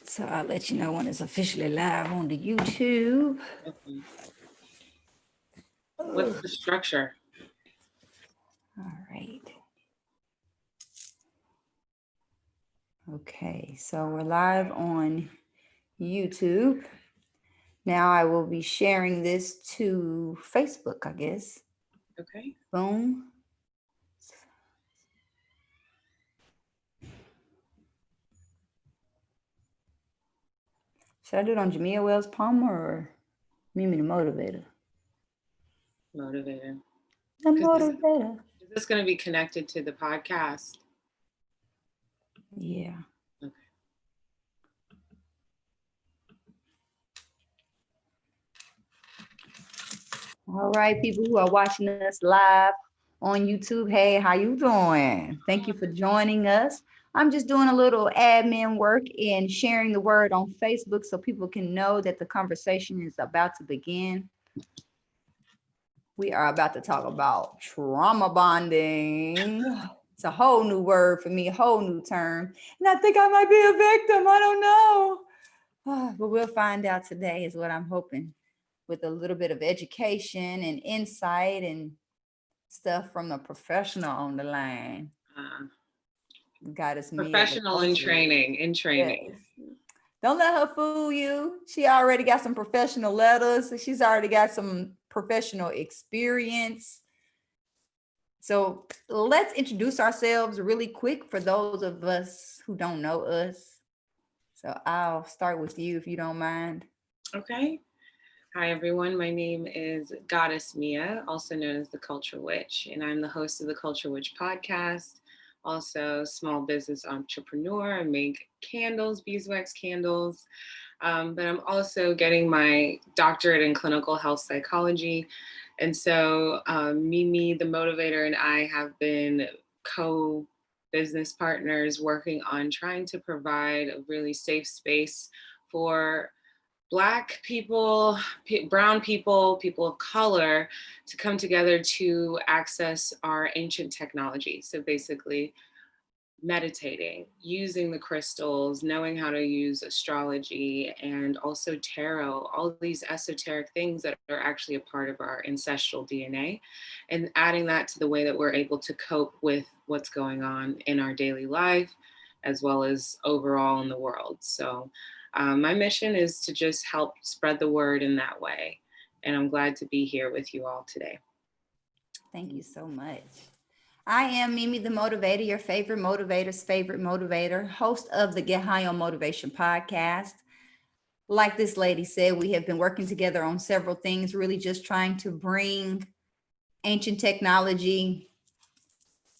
So I'll let you know when it's officially live on the YouTube. Okay. What's the structure? All right. Okay, so we're live on YouTube. Now I will be sharing this to Facebook, I guess. Okay. Boom. Should I do it on Jamia Wells Palmer or Mimi the Motivator? Motivator. The Motivator. Is this going to be connected to the podcast? Yeah. Okay. All right, people who are watching us live on YouTube, hey, how you doing? Thank you for joining us. I'm just doing a little admin work and sharing the word on Facebook so people can know that the conversation is about to begin. We are about to talk about trauma bonding. It's a whole new word for me, a whole new term. And I think I might be a victim. I don't know. But we'll find out today is what I'm hoping, with a little bit of education and insight and stuff from a professional on the line. Goddess Meya. Professional in training, Yes. Don't let her fool you. She already got some professional letters. She's already got some professional experience. So let's introduce ourselves really quick for those of us who don't know us. So I'll start with you if you don't mind. Okay. Hi, everyone. My name is Goddess Meya, also known as the Culture Witch, and I'm the host of the Culture Witch podcast. Also, small business entrepreneur. I make candles, beeswax candles. But I'm also getting my doctorate in clinical health psychology. And so Mimi, the Motivator, and I have been co-business partners working on trying to provide a really safe space for Black people, brown people, people of color to come together to access our ancient technology. So basically, meditating, using the crystals, knowing how to use astrology, and also tarot, all these esoteric things that are actually a part of our ancestral DNA, and adding that to the way that we're able to cope with what's going on in our daily life, as well as overall in the world. So my mission is to just help spread the word in that way. And I'm glad to be here with you all today. Thank you so much. I am Mimi the Motivator, your favorite motivator's favorite motivator, host of the Get High on Motivation podcast. Like this lady said, we have been working together on several things, really just trying to bring ancient technology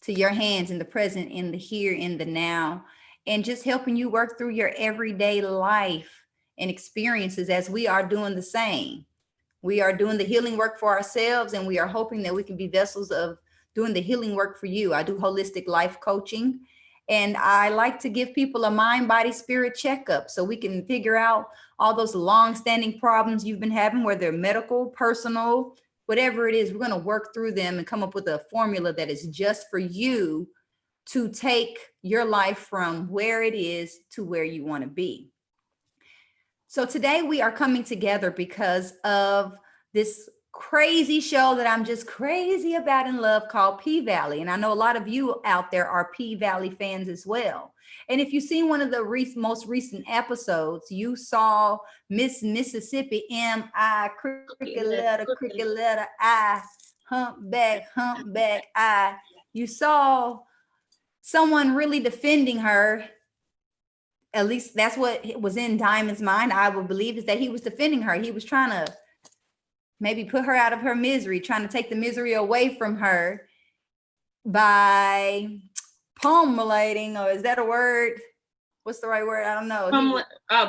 to your hands in the present, in the here, in the now, and just helping you work through your everyday life and experiences as we are doing the same. We are doing the healing work for ourselves, and we are hoping that we can be vessels of doing the healing work for you. I do holistic life coaching, and I like to give people a mind, body, spirit checkup so we can figure out all those long-standing problems you've been having, whether they're medical, personal, whatever it is. We're going to work through them and come up with a formula that is just for you to take your life from where it is to where you want to be. So today we are coming together because of this crazy show that I'm just crazy about in love called P-Valley. And I know a lot of you out there are P-Valley fans as well. And if you've seen one of the most recent episodes, you saw Miss Mississippi, M-I, cricket letter I, humpback, I. You saw someone really defending her. At least that's what was in Diamond's mind, I would believe, is that he was defending her. He was trying to maybe put her out of her misery, trying to take the misery away from her by pummeling, or is that a word? What's the right word? I don't know.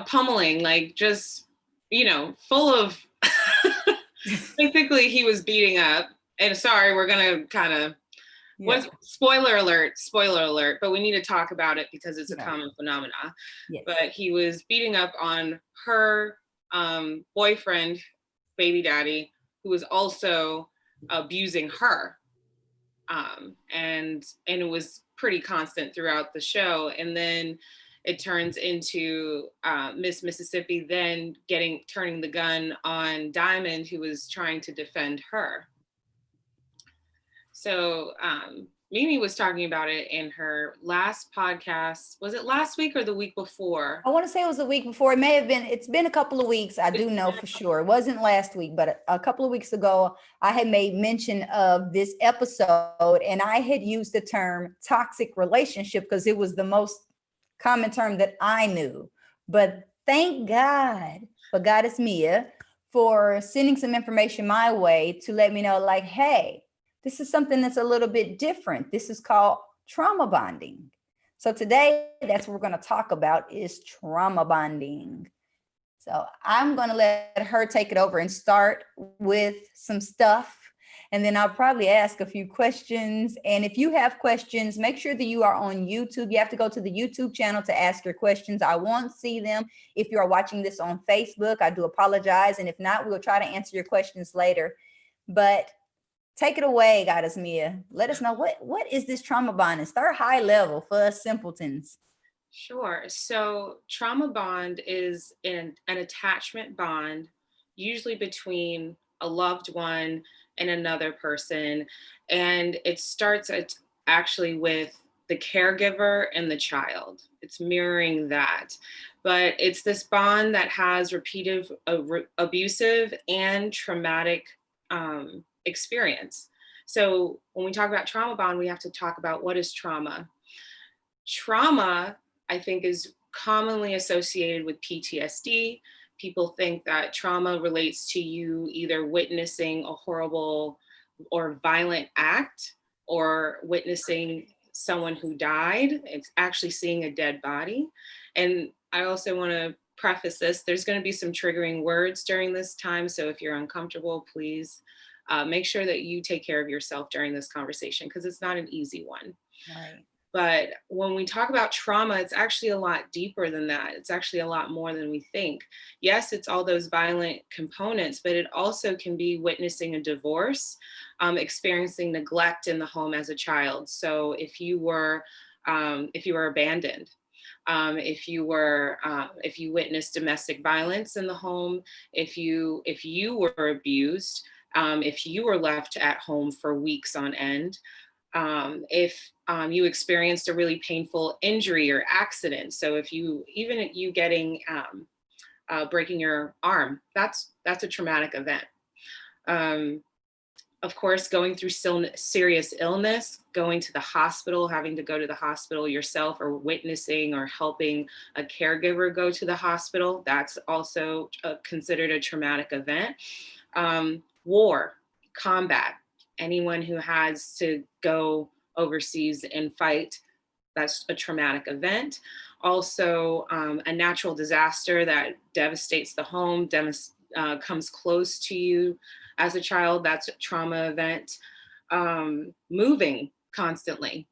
Pummeling, like just, full of, basically he was beating up. And sorry, we're going to kind of, spoiler alert, but we need to talk about it because it's a common phenomena. Yes. But he was beating up on her boyfriend, baby daddy, who was also abusing her. And it was pretty constant throughout the show. And then it turns into Miss Mississippi then turning the gun on Diamond, who was trying to defend her. So Mimi was talking about it in her last podcast. Was it last week or the week before? I want to say it was the week before. It may have been, it's been a couple of weeks. I do know for sure. It wasn't last week, but a couple of weeks ago, I had made mention of this episode and I had used the term toxic relationship because it was the most common term that I knew. But thank God for Goddess Meya for sending some information my way to let me know, like, hey, this is something that's a little bit different. This is called trauma bonding. So today, that's what we're going to talk about is trauma bonding. So I'm going to let her take it over and start with some stuff. And then I'll probably ask a few questions. And if you have questions, make sure that you are on YouTube. You have to go to the YouTube channel to ask your questions. I won't see them. If you are watching this on Facebook, I do apologize. And if not, we'll try to answer your questions later. But take it away, Goddess Meya. Let us know what is this trauma bond? Start high level for us simpletons. Sure. So trauma bond is an attachment bond, usually between a loved one and another person. And it starts actually with the caregiver and the child. It's mirroring that. But it's this bond that has repeated abusive and traumatic experience. So when we talk about trauma bond, we have to talk about what is trauma. Trauma, I think, is commonly associated with PTSD. People think that trauma relates to you either witnessing a horrible or violent act or witnessing someone who died. It's actually seeing a dead body. And I also want to preface this, there's going to be some triggering words during this time. So if you're uncomfortable, please make sure that you take care of yourself during this conversation because it's not an easy one. Right. But when we talk about trauma, it's actually a lot deeper than that. It's actually a lot more than we think. Yes, it's all those violent components, but it also can be witnessing a divorce, experiencing neglect in the home as a child. So if you were abandoned, if you witnessed domestic violence in the home, if you were abused, if you were left at home for weeks on end, if you experienced a really painful injury or accident. So if you getting breaking your arm, that's a traumatic event. Of course, going through serious illness, going to the hospital, having to go to the hospital yourself, or witnessing or helping a caregiver go to the hospital, that's also considered a traumatic event. War, combat, anyone who has to go overseas and fight, that's a traumatic event. Also, a natural disaster that devastates the home, comes close to you as a child, that's a trauma event. Moving constantly,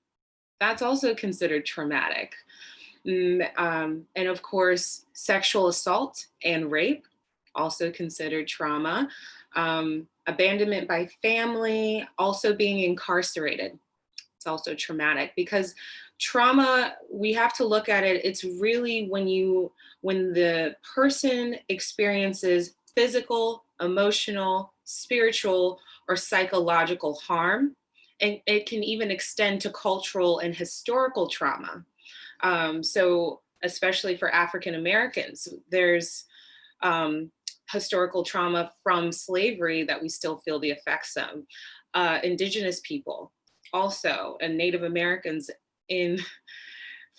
that's also considered traumatic. And of course, sexual assault and rape, also considered trauma. Abandonment by family, also being incarcerated. It's also traumatic because trauma, we have to look at it. It's really when the person experiences physical, emotional, spiritual, or psychological harm. And it can even extend to cultural and historical trauma. So especially for African Americans, there's historical trauma from slavery that we still feel the effects of. Indigenous people also, and Native Americans in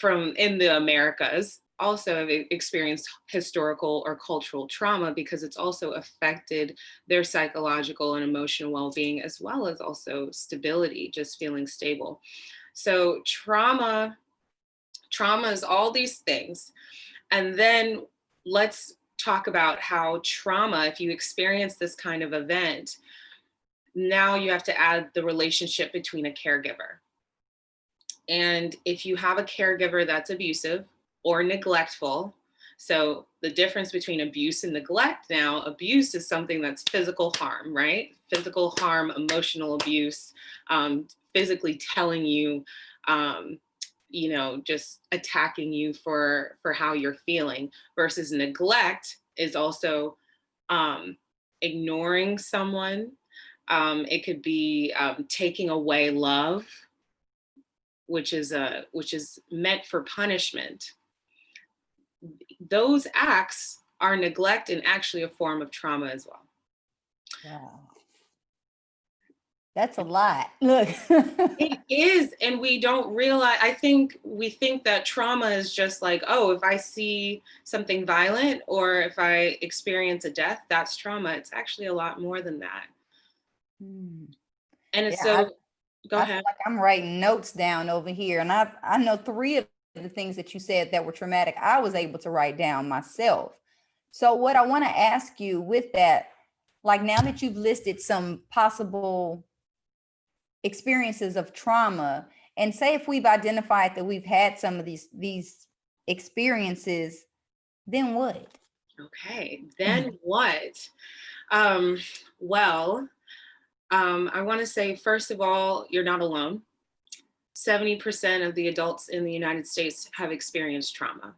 the Americas also have experienced historical or cultural trauma because it's also affected their psychological and emotional well-being, as well as also stability, just feeling stable. So trauma is all these things. And then let's talk about how trauma, if you experience this kind of event, now you have to add the relationship between a caregiver. And if you have a caregiver that's abusive or neglectful, so the difference between abuse and neglect now, abuse is something that's physical harm, right? Physical harm, emotional abuse, physically telling you just attacking you for how you're feeling, versus neglect is also ignoring someone. It could be taking away love, which is meant for punishment. Those acts are neglect and actually a form of trauma as well. Wow. That's a lot. Look. It is, and we don't realize. We think that trauma is just like, oh, if I see something violent or if I experience a death, that's trauma. It's actually a lot more than that. Hmm. And it's Yeah, so, go I feel ahead. like I'm writing notes down over here, and I know 3 of the things that you said that were traumatic, I was able to write down myself. So what I want to ask you with that, like now that you've listed some possible experiences of trauma, and say if we've identified that we've had some of these experiences, then what? Okay, then what? Um, well, I want to say, first of all, you're not alone. 70% of the adults in the United States have experienced trauma.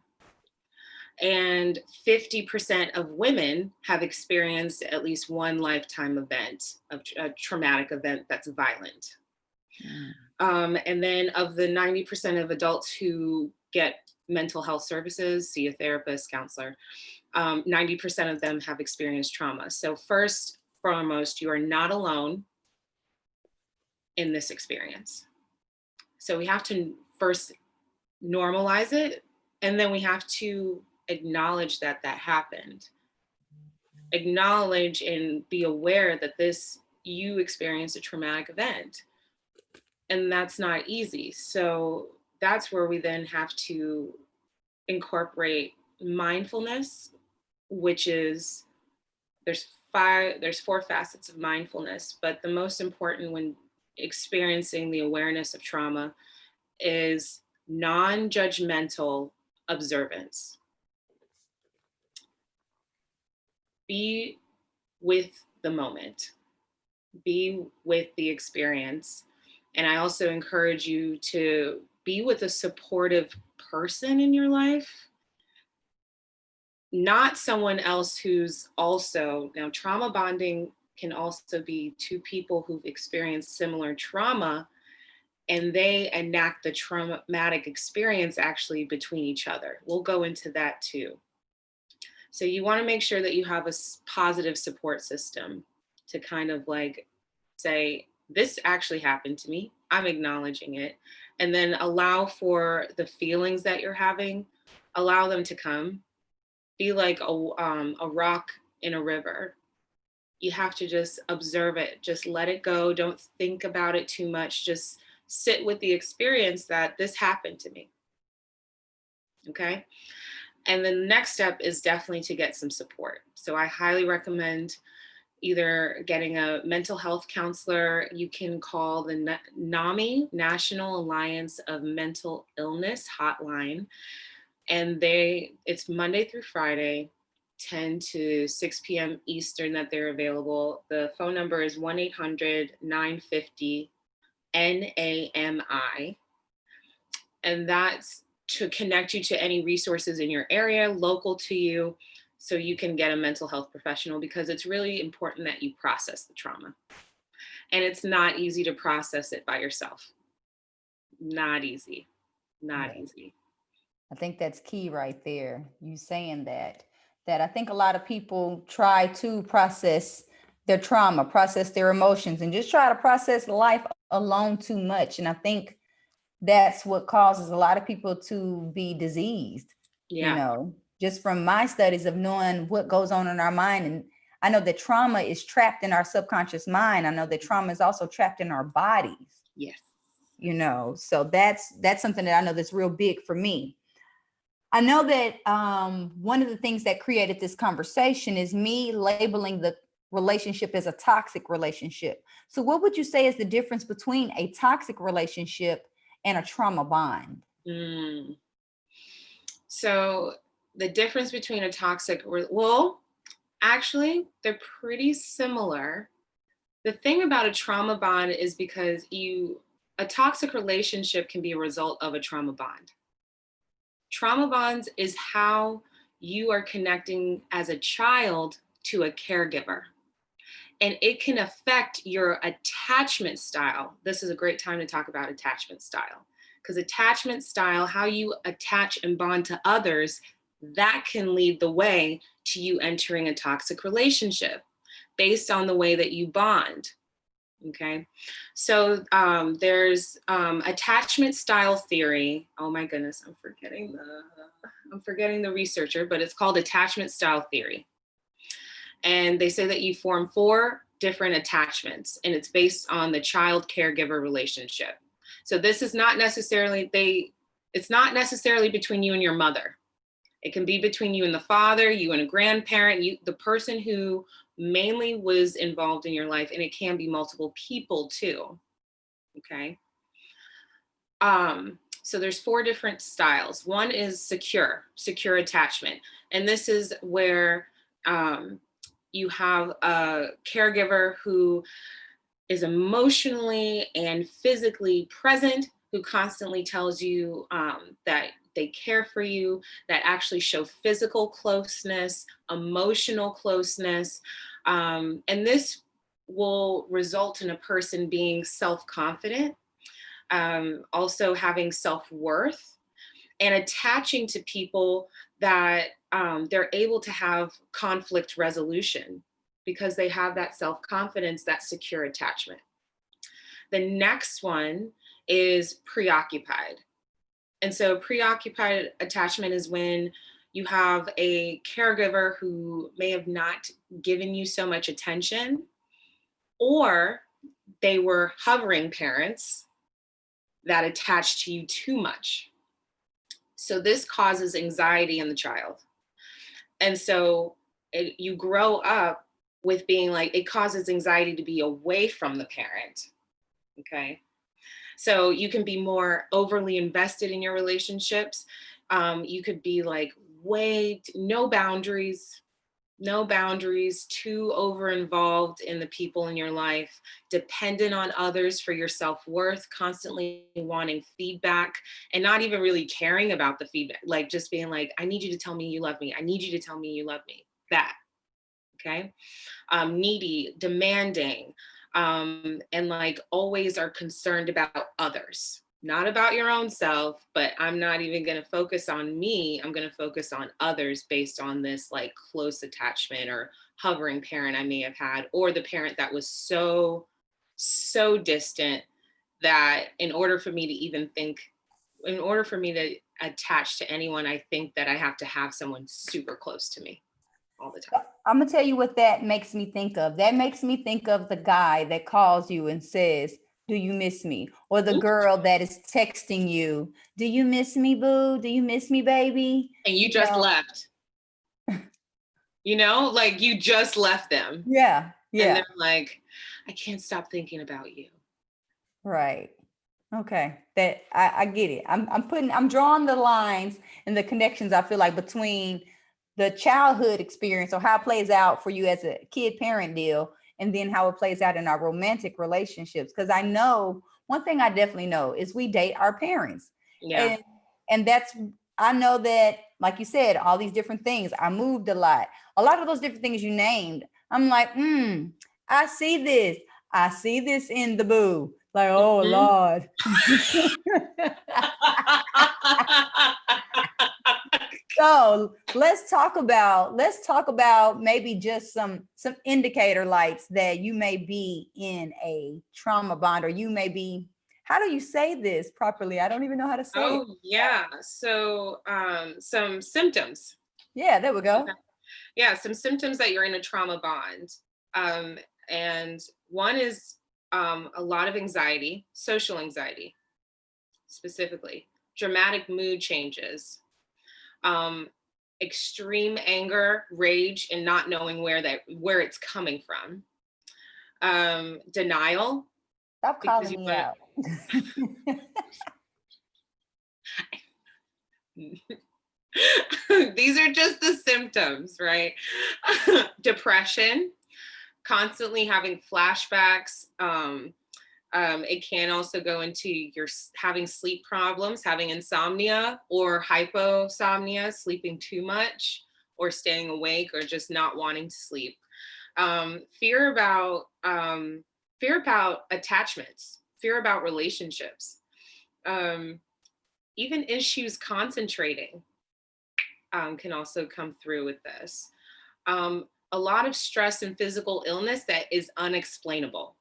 And 50% of women have experienced at least one lifetime event, a traumatic event that's violent. Mm. And then of the 90% of adults who get mental health services, see a therapist, counselor, 90% of them have experienced trauma. So first, foremost, you are not alone in this experience. So we have to first normalize it, and then we have to acknowledge that that happened. Acknowledge and be aware that you experienced a traumatic event, and that's not easy. So that's where we then have to incorporate mindfulness, which is there's 4 facets of mindfulness, but the most important when experiencing the awareness of trauma is non-judgmental observance. Be with the moment, be with the experience. And I also encourage you to be with a supportive person in your life, not someone else who's also, now trauma bonding can also be 2 people who've experienced similar trauma, and they enact the traumatic experience actually between each other. We'll go into that too. So you want to make sure that you have a positive support system to kind of like say, this actually happened to me. I'm acknowledging it. And then allow for the feelings that you're having, allow them to come. Be like a rock in a river. You have to just observe it, just let it go. Don't think about it too much. Just sit with the experience that this happened to me. Okay. And the next step is definitely to get some support. So I highly recommend either getting a mental health counselor. You can call the NAMI, National Alliance of Mental Illness hotline. And it's Monday through Friday, 10 to 6 p.m. Eastern that they're available. The phone number is 1-800-950-NAMI. And that's to connect you to any resources in your area, local to you, so you can get a mental health professional, because it's really important that you process the trauma. And it's not easy to process it by yourself. Not easy. Not Yeah. easy. I think that's key right there. You saying that I think a lot of people try to process their trauma, process their emotions, and just try to process life alone too much. And I think that's what causes a lot of people to be diseased, Yeah. just from my studies of knowing what goes on in our mind. And I know that trauma is trapped in our subconscious mind. I know that trauma is also trapped in our bodies, Yes. so that's something that I know that's real big for me. I know that one of the things that created this conversation is me labeling the relationship as a toxic relationship. So what would you say is the difference between a toxic relationship and a trauma bond? Mm. So the difference between a toxic, well, actually, they're pretty similar. The thing about a trauma bond is because a toxic relationship can be a result of a trauma bond. Trauma bonds is how you are connecting as a child to a caregiver. And it can affect your attachment style. This is a great time to talk about attachment style, because attachment style, how you attach and bond to others, that can lead the way to you entering a toxic relationship based on the way that you bond. Okay, so there's attachment style theory. Oh my goodness, I'm forgetting the researcher, but it's called attachment style theory. And they say that you form 4 different attachments, and it's based on the child caregiver relationship. So this is not necessarily it's not necessarily between you and your mother. It can be between you and the father, you and a grandparent, the person who mainly was involved in your life, and it can be multiple people too. Okay. So there's 4 different styles. One is secure attachment. And this is where you have a caregiver who is emotionally and physically present, who constantly tells you that they care for you, that actually show physical closeness, emotional closeness. And this will result in a person being self-confident, also having self-worth, and attaching to people that they're able to have conflict resolution because they have that self-confidence, that secure attachment. The next one is preoccupied. And so preoccupied attachment is when you have a caregiver who may have not given you so much attention, or they were hovering parents that attached to you too much. So this causes anxiety in the child. And so you grow up with being like, it causes anxiety to be away from the parent. Okay. So you can be more overly invested in your relationships. You could be like no boundaries, too over involved in the people in your life, dependent on others for your self-worth, constantly wanting feedback and not even really caring about the feedback, like just being like, I need you to tell me you love me. I need you to tell me you love me. That, okay? Needy, demanding, and like always are concerned about others, not about your own self, but I'm not even going to focus on me. I'm going to focus on others based on this like close attachment or hovering parent I may have had, or the parent that was so distant that in order for me to attach to anyone, I think that I have to have someone super close to me all the time. I'm gonna tell you what that makes me think of. That makes me think of the guy that calls you and says, do you miss me? Or the girl that is texting you, do you miss me, boo? Do you miss me, baby? And you just left. Like you just left them. Yeah. And they're like, I can't stop thinking about you. Right. Okay. That I get it. I'm drawing the lines and the connections, I feel like, between the childhood experience or how it plays out for you as a kid parent deal, and then how it plays out in our romantic relationships. Because I know one thing I definitely know is we date our parents. Yeah. And I know that, like you said, all these different things. I moved a lot. A lot of those different things you named, I'm like, I see this. I see this in the boo. Like, oh Lord. So let's talk about maybe just some indicator lights that you may be in a trauma bond, or you may be, how do you say this properly? I don't even know how to say it. Oh yeah. So some symptoms. Yeah, there we go. Yeah, some symptoms that you're in a trauma bond. And one is a lot of anxiety, social anxiety, specifically, dramatic mood changes, extreme anger, rage, and not knowing where it's coming from. Denial. Stop calling me out. These are just the symptoms, right? Depression, constantly having flashbacks, It can also go into your having sleep problems, having insomnia or hyposomnia, sleeping too much or staying awake or just not wanting to sleep. Fear about attachments, fear about relationships, even issues concentrating can also come through with this. A lot of stress and physical illness that is unexplainable.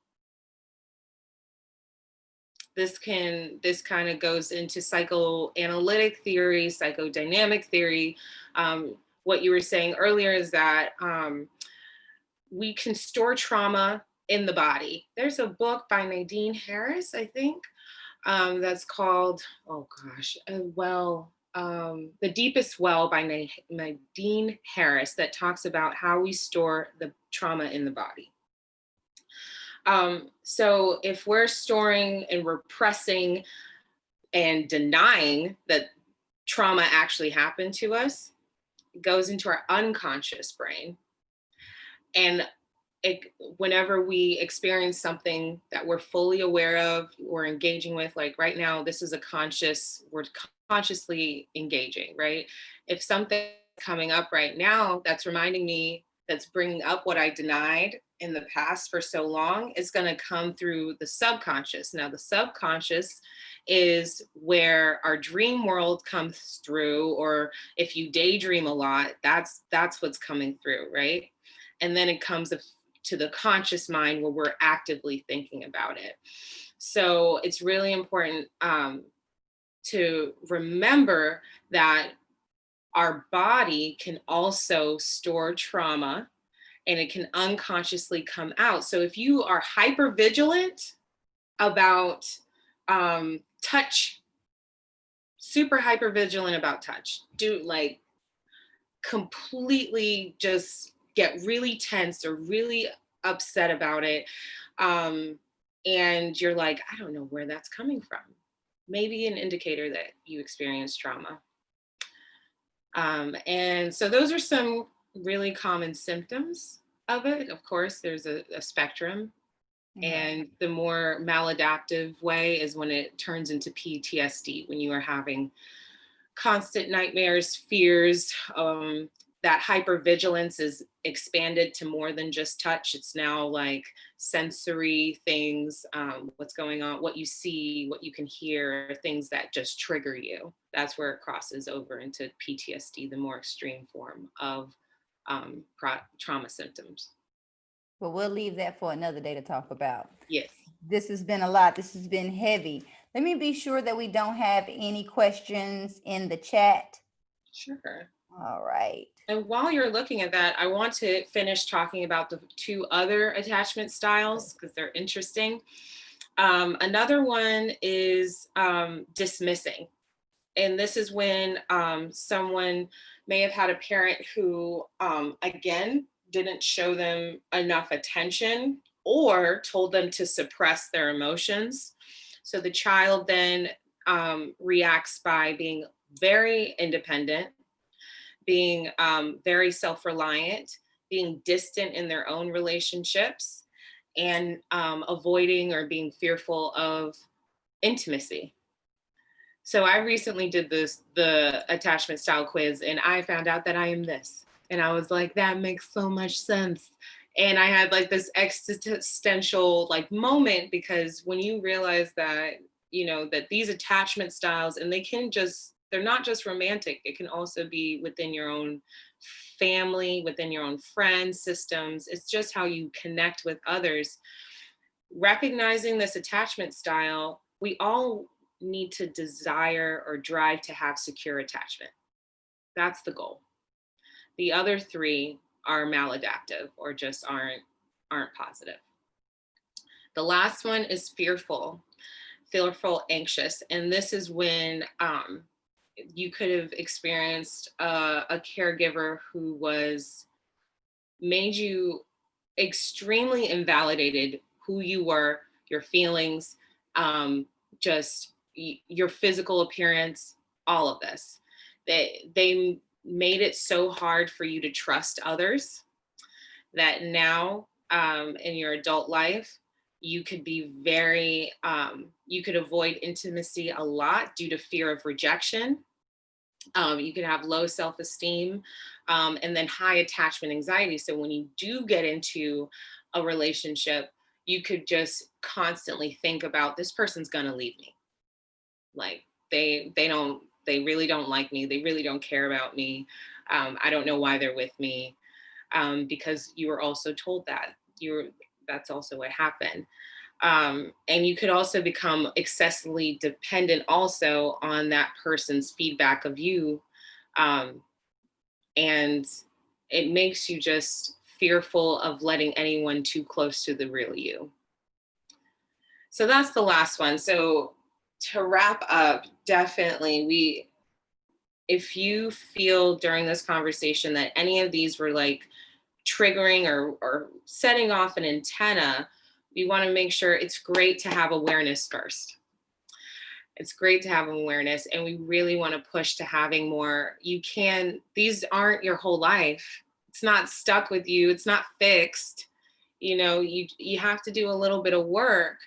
This kind of goes into psychoanalytic theory, psychodynamic theory. What you were saying earlier is that we can store trauma in the body. There's a book by Nadine Harris, I think, that's called, oh gosh, The Deepest Well by Nadine Harris, that talks about how we store the trauma in the body. So if we're storing and repressing and denying that trauma actually happened to us, it goes into our unconscious brain. And whenever we experience something that we're fully aware of or engaging with, like right now, this is we're consciously engaging, right? If something's coming up right now that's reminding me, that's bringing up what I denied in the past for so long, it's going to come through the subconscious. Now, the subconscious is where our dream world comes through, or if you daydream a lot, that's what's coming through, right? And then it comes to the conscious mind where we're actively thinking about it. So it's really important to remember that our body can also store trauma and it can unconsciously come out. So if you are hyper vigilant about touch, super hyper vigilant about touch, do like completely just get really tense or really upset about it, and you're like, I don't know where that's coming from. Maybe an indicator that you experienced trauma. And so those are some really common symptoms of it. Of course, there's a spectrum. Mm-hmm. And the more maladaptive way is when it turns into PTSD, when you are having constant nightmares, fears. That hypervigilance is expanded to more than just touch. It's now like sensory things, what's going on, what you see, what you can hear, things that just trigger you. That's where it crosses over into PTSD, the more extreme form of trauma symptoms. But we'll leave that for another day to talk about. Yes. This has been a lot. This has been heavy. Let me be sure that we don't have any questions in the chat. Sure. All right. And while you're looking at that, I want to finish talking about the two other attachment styles because they're interesting. Another one is dismissing. And this is when someone may have had a parent who, again, didn't show them enough attention or told them to suppress their emotions. So the child then reacts by being very independent, being very self-reliant, being distant in their own relationships, and avoiding or being fearful of intimacy. So I recently did the attachment style quiz, and I found out that I am this. And I was like, that makes so much sense. And I had like this existential like moment, because when you realize that, you know, that these attachment styles, and they're not just romantic, it can also be within your own family, within your own friends, systems. It's just how you connect with others. Recognizing this attachment style, we all need to desire or drive to have secure attachment. That's the goal. The other three are maladaptive or just aren't positive. The last one is fearful, anxious. And this is when you could have experienced a caregiver who made you extremely invalidated who you were, your feelings, just your physical appearance, all of this. They made it so hard for you to trust others that now in your adult life, You could be very, you could avoid intimacy a lot due to fear of rejection. You can have low self-esteem, and then high attachment anxiety. So when you do get into a relationship, you could just constantly think about, this person's gonna leave me. Like they really don't like me. They really don't care about me. I don't know why they're with me, because you were also told that that's also what happened. And you could also become excessively dependent also on that person's feedback of you. Um, and it makes you just fearful of letting anyone too close to the real you. So that's the last one. So to wrap up, definitely if you feel during this conversation that any of these were like triggering or setting off an antenna, we want to make sure it's great to have awareness first. It's great to have awareness, and we really want to push to having more. These aren't your whole life. It's not stuck with you. It's not fixed. You have to do a little bit of work,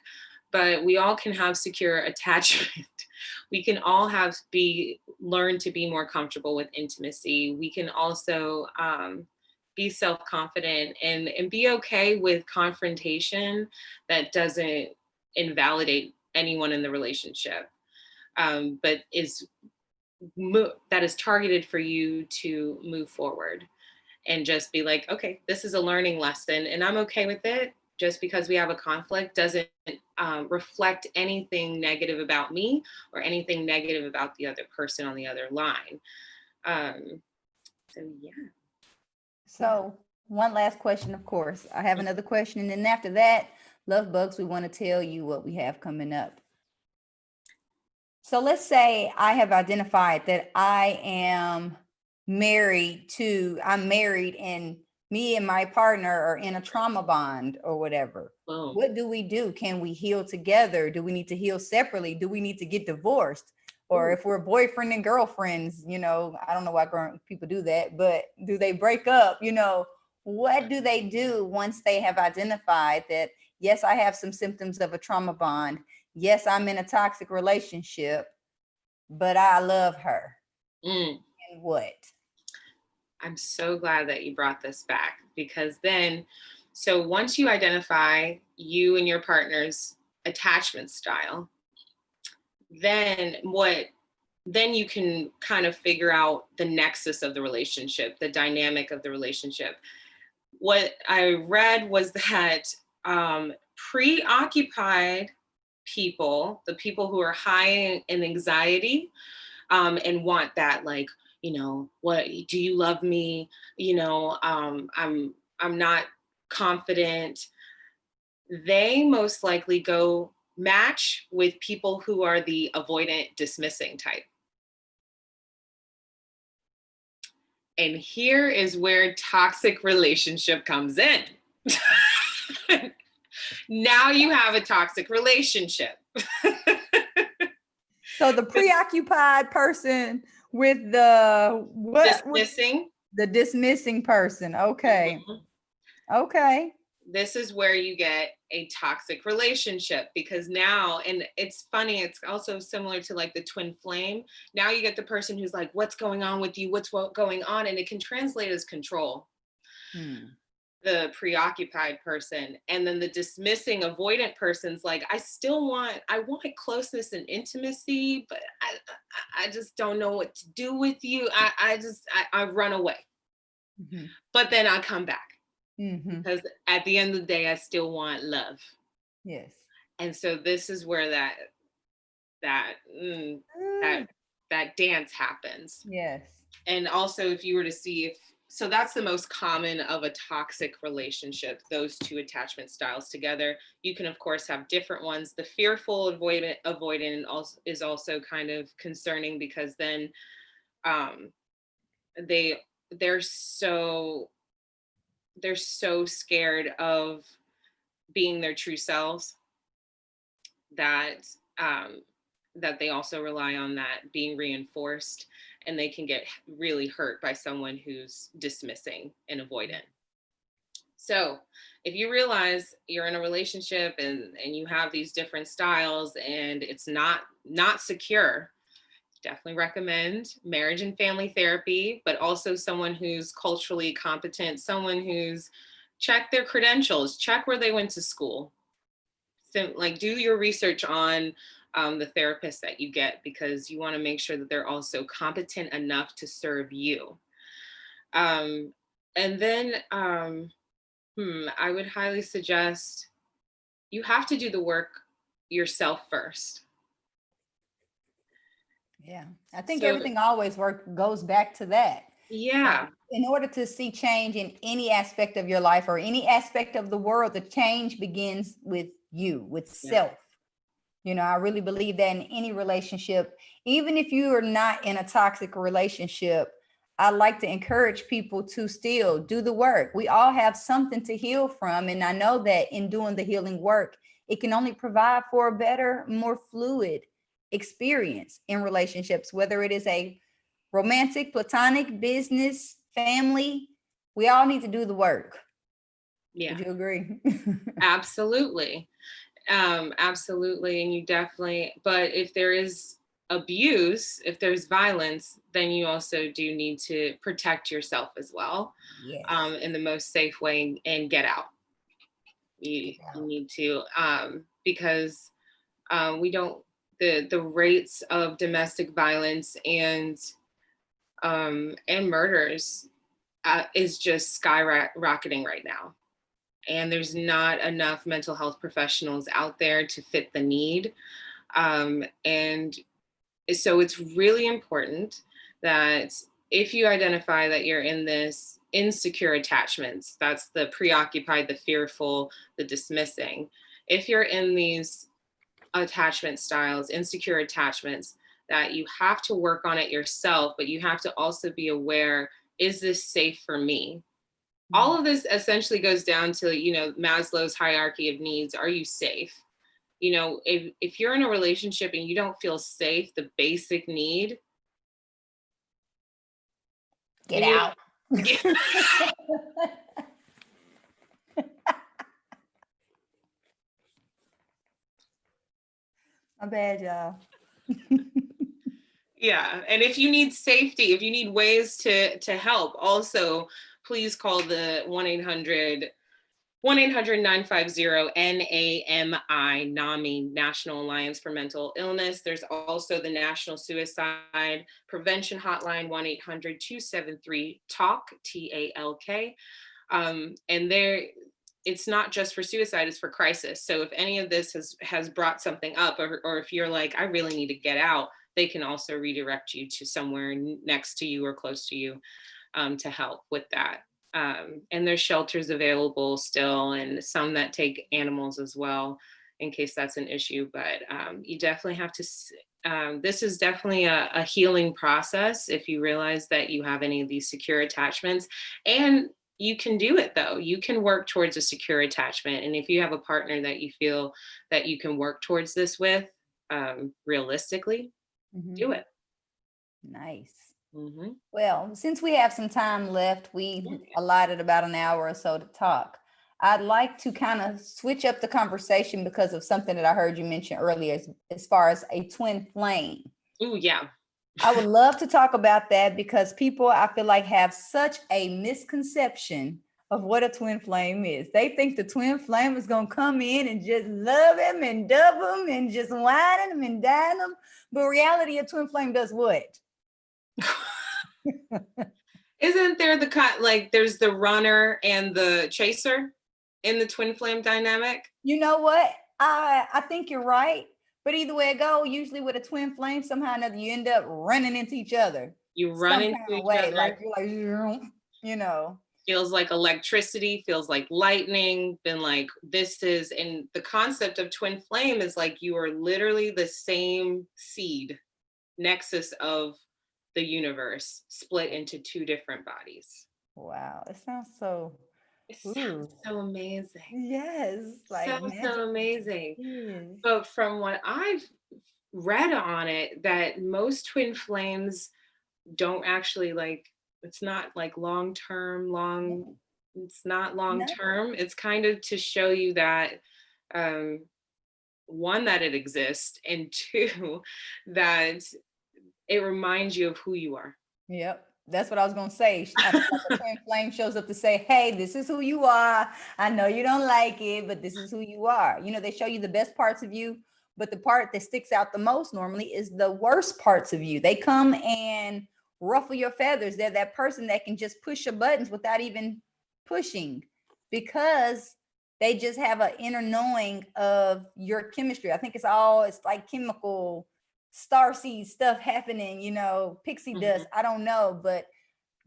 but we all can have secure attachment. We can all learn to be more comfortable with intimacy. We can also be self-confident and be okay with confrontation that doesn't invalidate anyone in the relationship, but that is targeted for you to move forward and just be like, okay, this is a learning lesson and I'm okay with it. Just because we have a conflict doesn't reflect anything negative about me or anything negative about the other person on the other line. So yeah. So one last question, of course. I have another question. And then after that, Love Bugs, we want to tell you what we have coming up. So let's say I have identified that I'm married and me and my partner are in a trauma bond or whatever. Boom. What do we do? Can we heal together? Do we need to heal separately? Do we need to get divorced? Or if we're boyfriend and girlfriends, I don't know why people do that, but do they break up? What do they do once they have identified that, yes, I have some symptoms of a trauma bond. Yes, I'm in a toxic relationship, but I love her. And what? I'm so glad that you brought this back, because so once you identify you and your partner's attachment style, then you can kind of figure out the nexus of the relationship, the dynamic of the relationship. What I read was that preoccupied people, the people who are high in anxiety, and want that, like, what do you love me? I'm not confident. They most likely go match with people who are the avoidant, dismissing type. And here is where toxic relationship comes in. Now you have a toxic relationship. So the preoccupied person with the dismissing person. Okay. Mm-hmm. Okay. This is where you get a toxic relationship, because now, and it's funny, it's also similar to like the twin flame. Now you get the person who's like, what's going on with you? What's going on? And it can translate as control. The preoccupied person. And then the dismissing, avoidant person's like, I want closeness and intimacy, but I just don't know what to do with you. I run away. Mm-hmm. But then I come back. Mm-hmm. Because at the end of the day, I still want love. Yes. And so this is where that dance happens. Yes. And also, if you were to see so that's the most common of a toxic relationship, those two attachment styles together. You can, of course, have different ones. The fearful avoidant is also kind of concerning, because then they're so scared of being their true selves that they also rely on that being reinforced, and they can get really hurt by someone who's dismissing and avoidant. So if you realize you're in a relationship and you have these different styles and it's not secure, definitely recommend marriage and family therapy, but also someone who's culturally competent, someone who's check their credentials, check where they went to school. So, like, do your research on the therapist that you get, because you want to make sure that they're also competent enough to serve you. Um, and then I would highly suggest you have to do the work yourself first. Yeah. I think So, everything always goes back to that. Like, yeah, in order to see change in any aspect of your life or any aspect of the world, the change begins with you, with yeah, self. I really believe that in any relationship, even if you are not in a toxic relationship, I like to encourage people to still do the work. We all have something to heal from. And I know that in doing the healing work, it can only provide for a better, more fluid experience in relationships, whether it is a romantic, platonic, business, family. We all need to do the work. yeah, Would you agree? absolutely. Absolutely. And you definitely, but if there is abuse, if there's violence, then you also do need to protect yourself as well, Yes. in the most safe way, and get out. You need to, because we don't, the rates of domestic violence and murders is just skyrocketing right now. And there's not enough mental health professionals out there to fit the need. And so it's really important that if you identify that you're in this insecure attachments, that's the preoccupied, the fearful, the dismissing. If you're in these attachment styles, insecure attachments, that you have to work on it yourself, but you have to also be aware, is this safe for me? All of this essentially goes down to, Maslow's hierarchy of needs. Are you safe? If you're in a relationship and you don't feel safe, the basic need, Get you need out. to get. My bad, y'all. Yeah, and if you need safety, if you need ways to help, also please call the 1-800-950-NAMI, NAMI, National Alliance for Mental Illness. There's also the National Suicide Prevention Hotline, 1-800-273-TALK, TALK. And it's not just for suicide, it's for crisis. So if any of this has brought something up, or if you're like, I really need to get out, they can also redirect you to somewhere next to you or close to you, to help with that. And there's shelters available still, and some that take animals as well, in case that's an issue. But you definitely have to, this is definitely a healing process if you realize that you have any of these secure attachments. And you can do it though. You can work towards a secure attachment. And if you have a partner that you feel that you can work towards this with, realistically, do it. Nice. Mm-hmm. Well, since we have some time left, we allotted about an hour or so to talk. I'd like to kind of switch up the conversation because of something that I heard you mention earlier, as far as a twin flame. Oh, yeah. I would love to talk about that because people, I feel like, have such a misconception of what a twin flame is. They think the twin flame is going to come in and just love him and dub him and just whine him and dine him. But reality, a twin flame does what? Isn't there like there's the runner and the chaser in the twin flame dynamic? You know what? I think you're right. But either way it go, usually with a twin flame, somehow or another, you end up running into each other. You run Some into kind of each way. other. Like you're like, Feels like electricity, feels like lightning, been like and the concept of twin flame is like you are literally the same seed nexus of the universe split into two different bodies. Wow. It sounds so, It ooh, sounds so amazing. yes, like So magic. amazing. Yes. But from what I've read on it, that most twin flames don't actually, like, it's not like long term, long, It's not long No. term. It's kind of to show you that, um, one, that it exists, and two, that it reminds you of who you are. Yep. That's what I was gonna say. I feel like a twin flame shows up to say, "Hey, this is who you are. I know you don't like it, but this is who you are." They show you the best parts of you, but the part that sticks out the most normally is the worst parts of you. They come and ruffle your feathers. They're that person that can just push your buttons without even pushing, because they just have an inner knowing of your chemistry. I think it's like chemical starseed stuff happening, pixie Mhm. dust. I don't know, but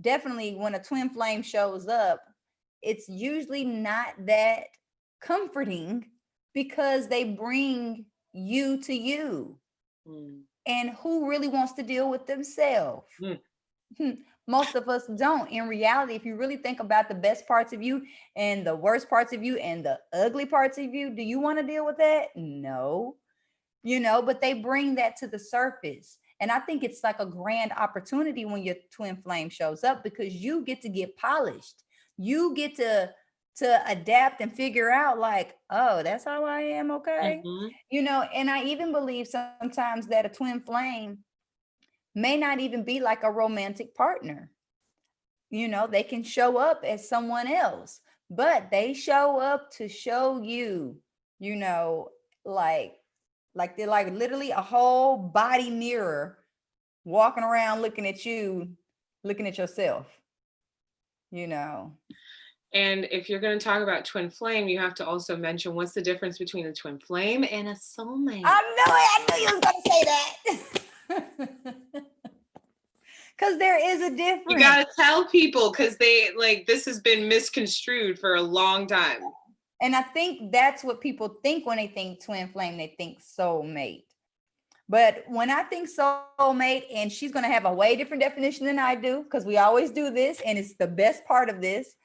definitely when a twin flame shows up, it's usually not that comforting, because they bring you to you. Mm. And who really wants to deal with themselves? Mm. Most of us don't. In reality, if you really think about the best parts of you and the worst parts of you and the ugly parts of you, do you want to deal with that? No. But they bring that to the surface. And I think it's like a grand opportunity when your twin flame shows up, because you get to get polished. You get to adapt and figure out, like, oh, that's how I am, okay? Mhm. And I even believe sometimes that a twin flame may not even be like a romantic partner. They can show up as someone else, but they show up to show you, you know, like they're like literally a whole body mirror, walking around looking at you, looking at yourself, you know. And if you're going to talk about twin flame, you have to also mention what's the difference between a twin flame and a soulmate. I knew you was gonna say that. Because there is a You difference. got to tell people, because they like this has been misconstrued for a long time. And I think that's what people think when they think twin flame, they think soulmate. But when I think soulmate, and she's going to have a way different definition than I do, because we always do this, and it's the best part of this.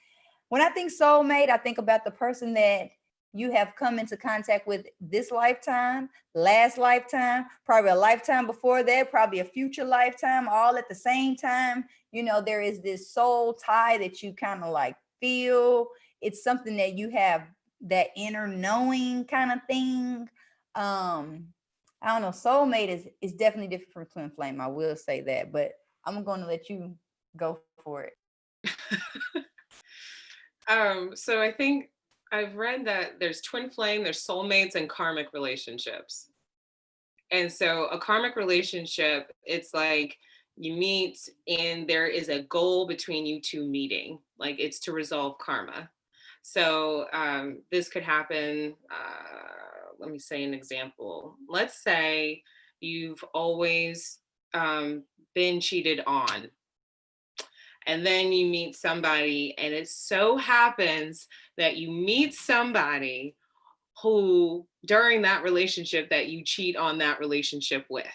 When I think soulmate, I think about the person that you have come into contact with this lifetime, last lifetime, probably a lifetime before that, probably a future lifetime, all at the same time. There is this soul tie that you kind of like feel. It's something that you have, that inner knowing kind of thing. Um, I don't know. Soulmate is definitely different from twin flame. I will say that, but I'm going to let you go for it. So I think I've read that there's twin flame, there's soulmates, and karmic relationships. And so a karmic relationship, it's like you meet and there is a goal between you two meeting, like it's to resolve karma. So this could happen. Let me say an example. Let's say you've always been cheated on, and then you meet somebody, and it so happens that you meet somebody who during that relationship that you cheat on that relationship with.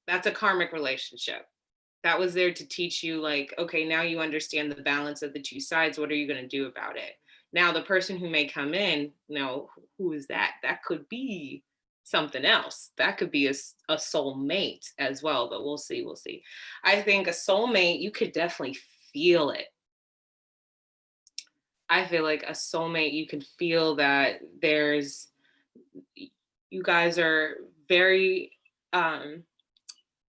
That's a karmic relationship. That was there to teach you, like, okay, now you understand the balance of the two sides. What are you going to do about it? Now, the person who may come in, who is that? That could be something else. That could be a soulmate as well, but we'll see. We'll see. I think a soulmate, you could definitely feel it. I feel like a soulmate, you can feel that you guys are very,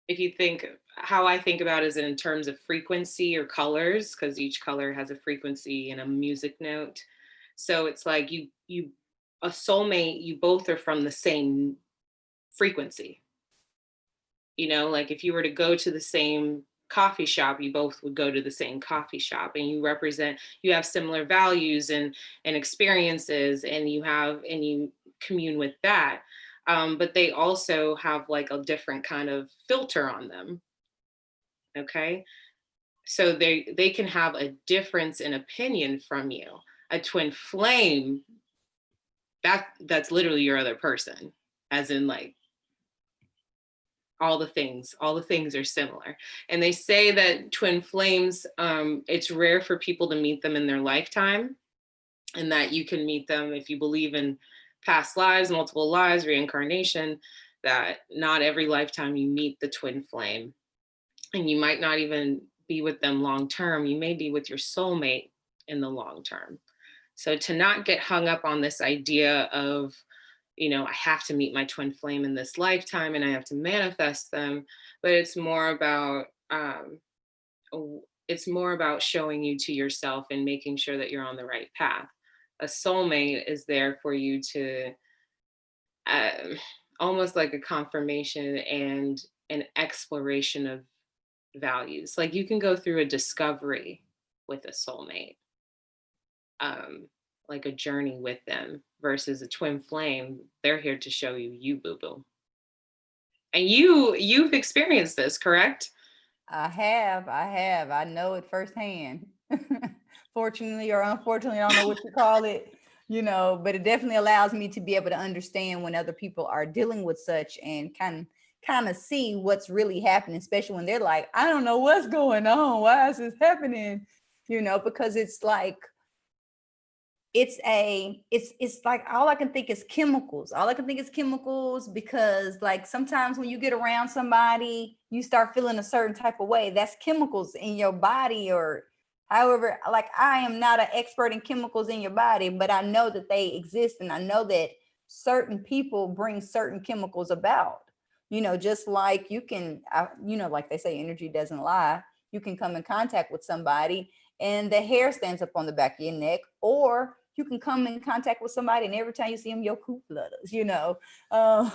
if you think how I think about it is in terms of frequency or colors, because each color has a frequency and a music note. So it's like a soulmate, you both are from the same frequency. Like if you were to go to the same coffee shop, you both would go to the same coffee shop, and you have similar values and experiences, and you commune with that. But they also have like a different kind of filter on them. Okay. So they can have a difference in opinion from you. A twin flame, that's literally your other person, as in like all the things are similar. And they say that twin flames, it's rare for people to meet them in their lifetime, and that you can meet them if you believe in past lives, multiple lives, reincarnation, that not every lifetime you meet the twin flame. And you might not even be with them long term. You may be with your soulmate in the long term. So to not get hung up on this idea of, I have to meet my twin flame in this lifetime and I have to manifest them, but it's more about showing you to yourself and making sure that you're on the right path. A soulmate is there for you to, um, almost like a confirmation and an exploration of values. Like you can go through a discovery with a soulmate, like a journey with them, versus a twin flame. They're here to show you, you boo boo. And you've experienced this, correct? I know it firsthand. Fortunately or unfortunately, I don't know what you call it, but it definitely allows me to be able to understand when other people are dealing with such and kind of see what's really happening, especially when they're like, I don't know what's going on. Why is this happening? Because it's like all I can think is chemicals. All I can think is chemicals because like sometimes when you get around somebody, you start feeling a certain type of way. That's chemicals in your body or however, like I am not an expert in chemicals in your body, but I know that they exist and I know that certain people bring certain chemicals about. Just like like they say energy doesn't lie. You can come in contact with somebody and the hair stands up on the back of your neck, or you can come in contact with somebody and every time you see them your coop flutters. uh,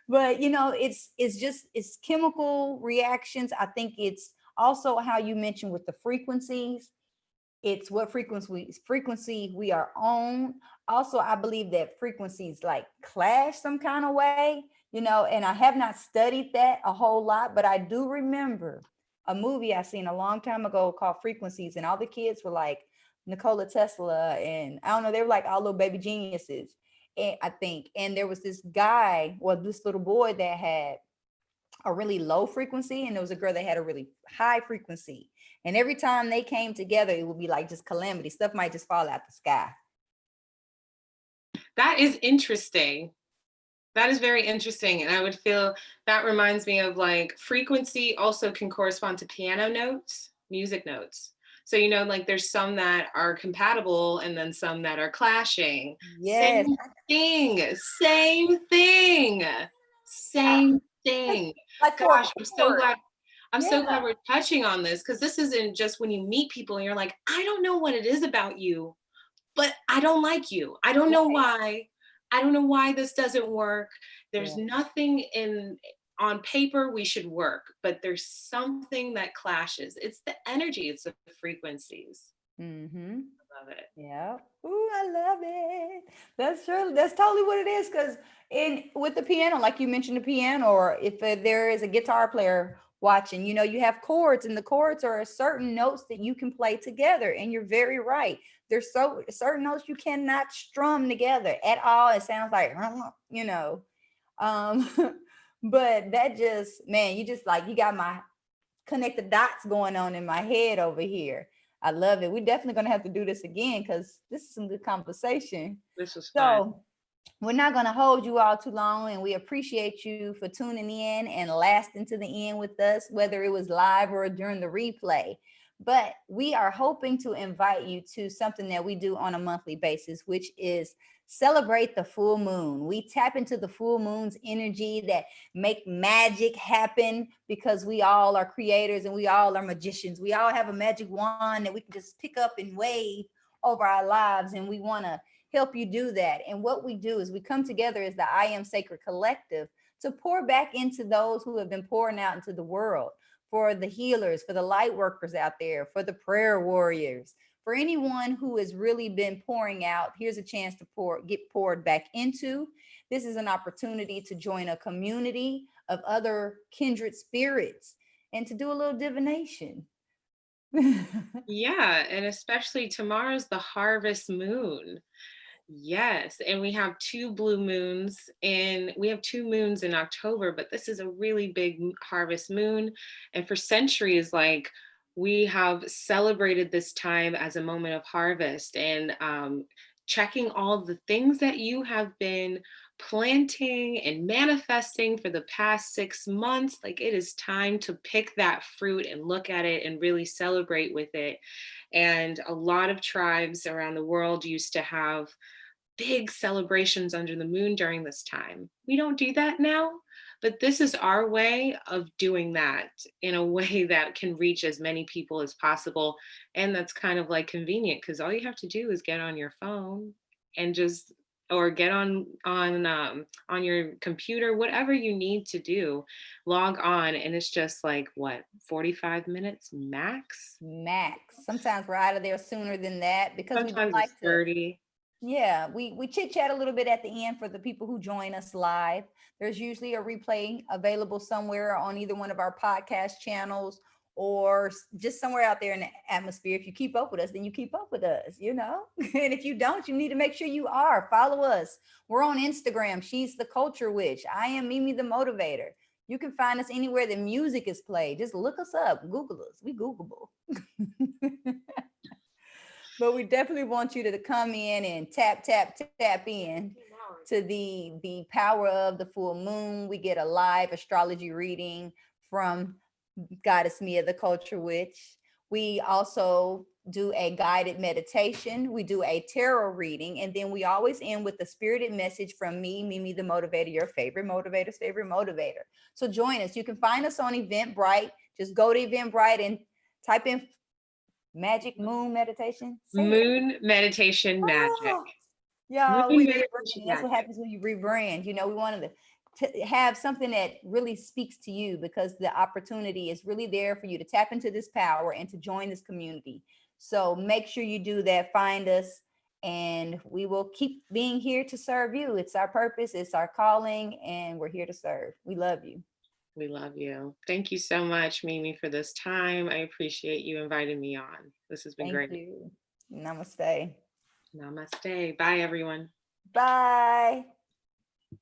but it's chemical reactions. I think it's also how you mentioned with the frequencies. It's what frequency we are on. Also, I believe that frequencies like clash some kind of way, and I have not studied that a whole lot, but I do remember a movie I seen a long time ago called Frequencies, and all the kids were like Nikola Tesla, and I don't know, they were like all little baby geniuses, and I think, and there was this guy, well, this little boy that had a really low frequency, and there was a girl that had a really high frequency. And every time they came together, it would be like just calamity. Stuff might just fall out the sky. That is interesting. That is very interesting. And I would feel that reminds me of like frequency also can correspond to piano notes, music notes. So, like there's some that are compatible and then some that are clashing. Yes. Thing, same thing, I, same thing. like for a Gosh, I'm so chord. glad. I'm Yeah. so glad we're touching on this because this isn't just when you meet people and you're like, I don't know what it is about you, but I don't like you. I don't know Right. why. I don't know why this doesn't work. There's Yeah. nothing in on paper we should work, but there's something that clashes. It's the energy, it's the frequencies. Mm-hmm. I love it. Yeah. Ooh, I love it. That's true. That's totally what it is. Because in with the piano, like you mentioned, the piano, or if there is a guitar player watching, you have chords, and the chords are certain notes that you can play together. And you're very right. There's so certain notes you cannot strum together at all. It sounds like, you know. Um, but that just, man, you just like you got my connect the dots going on in my head over here. I love it. We're definitely going to have to do this again because this is some good conversation. This was fun. So, we're not going to hold you all too long, and we appreciate you for tuning in and lasting to the end with us, whether it was live or during the replay. But we are hoping to invite you to something that we do on a monthly basis, which is celebrate the full moon. We tap into the full moon's energy that make magic happen because we all are creators and we all are magicians. We all have a magic wand that we can just pick up and wave over our lives, and we want to help you do that. And what we do is we come together as the I Am Sacred Collective to pour back into those who have been pouring out into the world, for the healers, for the light workers out there, for the prayer warriors, for anyone who has really been pouring out. Here's a chance to get poured back into. This is an opportunity to join a community of other kindred spirits and to do a little divination. Yeah, and especially tomorrow's the harvest moon. Yes, and we have two blue moons and we have two moons in October, but this is a really big harvest moon. And for centuries, like we have celebrated this time as a moment of harvest and checking all the things that you have been planting and manifesting for the past 6 months. Like, it is time to pick that fruit and look at it and really celebrate with it. And a lot of tribes around the world used to have big celebrations under the moon during this time. We don't do that now, but this is our way of doing that in a way that can reach as many people as possible. And that's kind of like convenient because all you have to do is get on your phone and just or get on your computer, whatever you need to do, log on, and it's just like what, 45 minutes max. Max. Sometimes we're out of there sooner than that because we Sometimes like it's to. 30. Yeah, we chit chat a little bit at the end for the people who join us live. There's usually a replay available somewhere on either one of our podcast channels or just somewhere out there in the atmosphere. If you keep up with us, then you keep up with us, you know? And if you don't, you need to make sure you are. Follow us. We're on Instagram. She's the Culture Witch. I am Mimi the Motivator. You can find us anywhere that music is played. Just look us up, Google us. We Googleable. But we definitely want you to come in and tap in to the power of the full moon. We get a live astrology reading from Goddess Meya, the Culture Witch. We also do a guided meditation. We do a tarot reading, and then we always end with a spirited message from me, Mimi the Motivator, your favorite motivator's favorite motivator. So join us. You can find us on Eventbrite. Just go to Eventbrite and type in Magic Moon Meditation. Say it. Moon meditation magic. Oh, y'all, Moon we meditation rebrand. That's what magic. happens when you rebrand. You know, we wanted to have something that really speaks to you because the opportunity is really there for you to tap into this power and to join this community. So make sure you do that. Find us, and we will keep being here to serve you. It's our purpose, it's our calling, and we're here to serve. We love you. We love you. Thank you so much, Mimi, for this time. I appreciate you inviting me on. This has been Thank great. you. Namaste. Namaste. Bye, everyone. Bye.